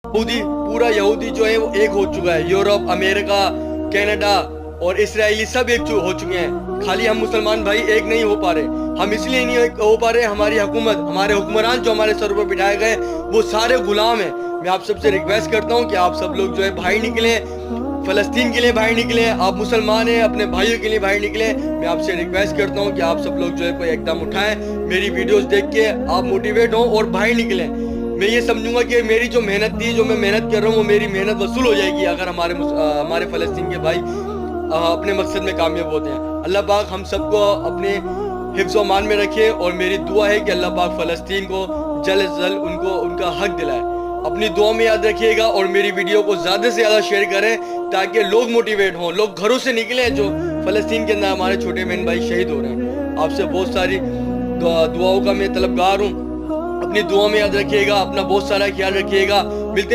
पूरा यहूदी जो है वो एक हो चुका है। यूरोप, अमेरिका, कनाडा और इसराइली सब एक हो चुके हैं। खाली हम मुसलमान भाई एक नहीं हो पा रहे। हम इसलिए नहीं हो पा रहे, हमारी हुकूमत, हमारे हुक्मरान जो हमारे सर पर बिठाए गए वो सारे गुलाम हैं। मैं आप सबसे रिक्वेस्ट करता हूँ कि आप सब लोग जो है बाहर निकले, फलस्तीन के लिए बाहर निकले। आप मुसलमान हैं, अपने भाइयों के लिए बाहर निकले। मैं आपसे रिक्वेस्ट करता हूँ कि आप सब लोग जो है कोई एकदम उठाएं, मेरी वीडियोस देख के आप मोटिवेट हो और बाहर निकलें। मैं ये समझूंगा कि मेरी जो मेहनत थी, जो मैं मेहनत कर रहा हूँ, वो मेरी मेहनत वसूल हो जाएगी अगर हमारे फलस्तीन के भाई अपने मकसद में कामयाब होते हैं। अल्लाह पाक हम सबको अपने हिफ्ज़ व अमान में रखे और मेरी दुआ है कि अल्लाह पाक फलस्तीन को जल्द से जल्द उनको उनका हक दिलाए। अपनी दुआ में याद रखिएगा और मेरी वीडियो को ज़्यादा से ज़्यादा शेयर करें ताकि लोग मोटिवेट हों, लोग घरों से निकलें जो फ़लस्तीन के अंदर हमारे छोटे बहन भाई शहीद हो रहे हैं। आपसे बहुत सारी दुआओं का मैं तलबगार हूँ। अपनी दुआ में याद रखिएगा, अपना बहुत सारा ख्याल रखिएगा। मिलते हैं।